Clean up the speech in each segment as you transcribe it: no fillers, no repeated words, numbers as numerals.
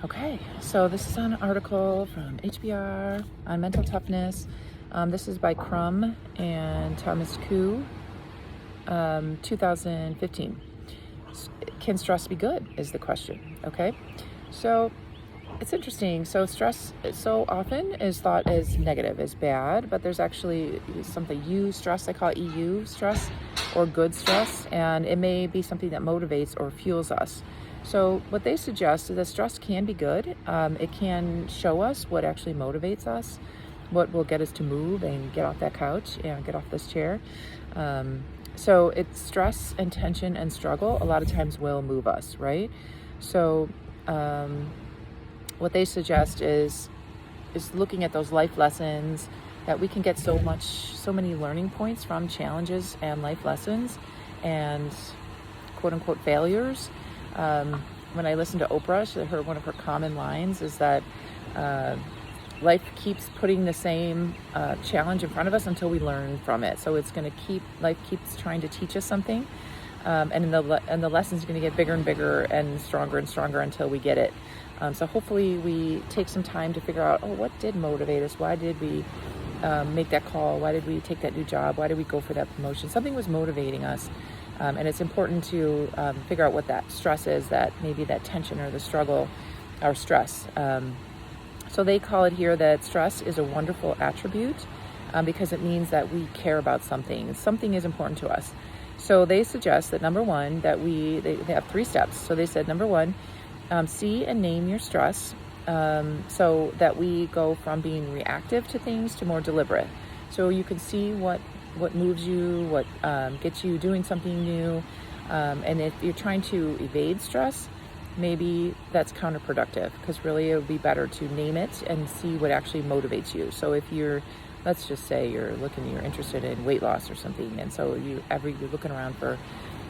Okay, so this is an article from HBR on mental toughness. This is by Crum and Thomas Kuh, 2015. Can stress be good is the question, okay? So it's interesting. So stress so often is thought as negative, as bad, but there's actually something stress, I call it EU stress or good stress, and it may be something that motivates or fuels us. So what they suggest is that stress can be good. It can show us what actually motivates us, what will get us to move and get off that couch and get off this chair. So it's stress and tension and struggle a lot of times will move us, right? So what they suggest is looking at those life lessons that we can get so many learning points from challenges and life lessons and quote unquote failures. When I listened to Oprah, one of her common lines is that life keeps putting the same challenge in front of us until we learn from it. So life keeps trying to teach us something, and the lessons are going to get bigger and bigger and stronger until we get it. So hopefully we take some time to figure out, what did motivate us? Why did we make that call? Why did we take that new job? Why did we go for that promotion? Something was motivating us. And it's important to figure out what that stress is, that maybe that tension or the struggle or stress. So they call it here that stress is a wonderful attribute because it means that we care about something. Something is important to us. So they suggest that number one, that they have 3 steps. So they said, number one, see and name your stress so that we go from being reactive to things to more deliberate. So you can see what moves you, what gets you doing something new. And if you're trying to evade stress, maybe that's counterproductive because really it would be better to name it and see what actually motivates you. So if let's just say you're interested in weight loss or something, and so you're looking around for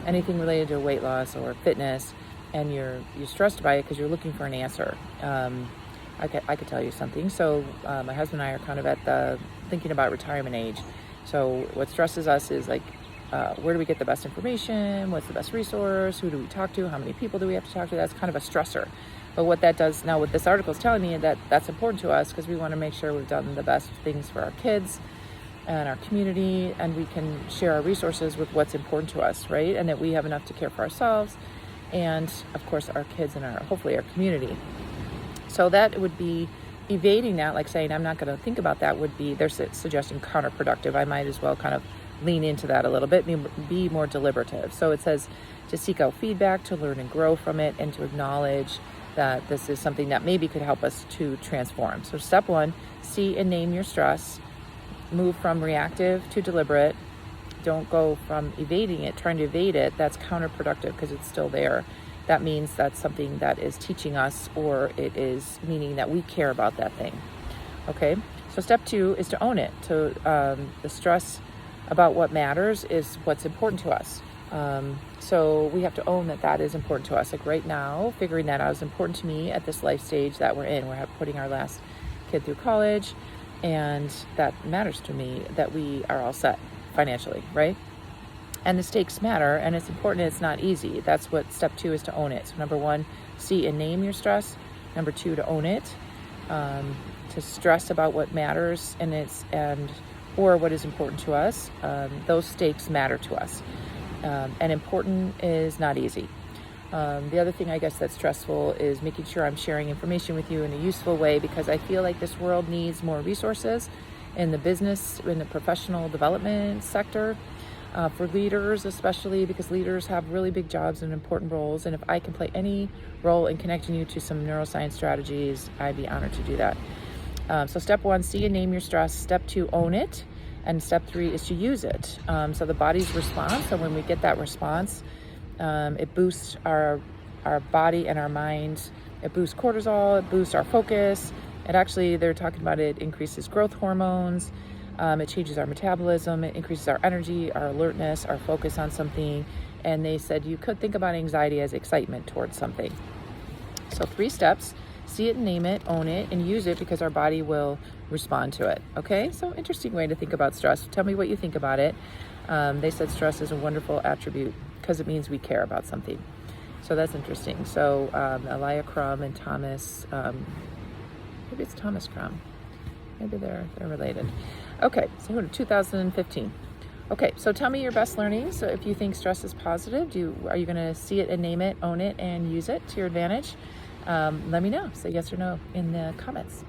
anything related to weight loss or fitness, and you're stressed by it because you're looking for an answer. I could tell you something. So my husband and I are kind of thinking about retirement age. So what stresses us is where do we get the best information? What's the best resource? Who do we talk to? How many people do we have to talk to? That's kind of a stressor. But what that does now, what this article is telling me, that's important to us because we want to make sure we've done the best things for our kids and our community, and we can share our resources with what's important to us, right? And that we have enough to care for ourselves and, of course, our kids and hopefully our community. So that would be evading that, like saying I'm not going to think about that, they're suggesting counterproductive. I might as well kind of lean into that a little bit, be more deliberative. So it says to seek out feedback, to learn and grow from it, and to acknowledge that this is something that maybe could help us to transform. So step one, see and name your stress. Move from reactive to deliberate. Don't go from evading it, trying to evade it. That's counterproductive because it's still there. That means that's something that is teaching us, or it is meaning that we care about that thing. Okay, so step 2 is to own it. So the stress about what matters is what's important to us. So we have to own that is important to us. Like right now, figuring that out is important to me at this life stage that we're in. We're putting our last kid through college, and that matters to me that we are all set financially, right? And the stakes matter, and it's important. It's not easy. That's what step 2 is, to own it. So number 1, see and name your stress. Number 2, to own it, to stress about what matters or what is important to us. Those stakes matter to us, and important is not easy. The other thing I guess that's stressful is making sure I'm sharing information with you in a useful way, because I feel like this world needs more resources in the business, in the professional development sector. For leaders, especially because leaders have really big jobs and important roles. And if I can play any role in connecting you to some neuroscience strategies, I'd be honored to do that. So step 1, see and name your stress. Step 2, own it. And step 3 is to use it. So the body's response, so when we get that response, it boosts our body and our mind. It boosts cortisol, it boosts our focus. They're talking about it increases growth hormones. It changes our metabolism, it increases our energy, our alertness, our focus on something. And they said you could think about anxiety as excitement towards something. So 3 steps: see it and name it, own it, and use it because our body will respond to it. Okay, so interesting way to think about stress. Tell me what you think about it. They said stress is a wonderful attribute because it means we care about something. So that's interesting. So Elia Crum and Thomas, maybe it's Thomas Crum. Maybe they're related. Okay, so 2015. Okay, so tell me your best learnings. So if you think stress is positive, are you going to see it and name it, own it, and use it to your advantage? Let me know. Say yes or no in the comments.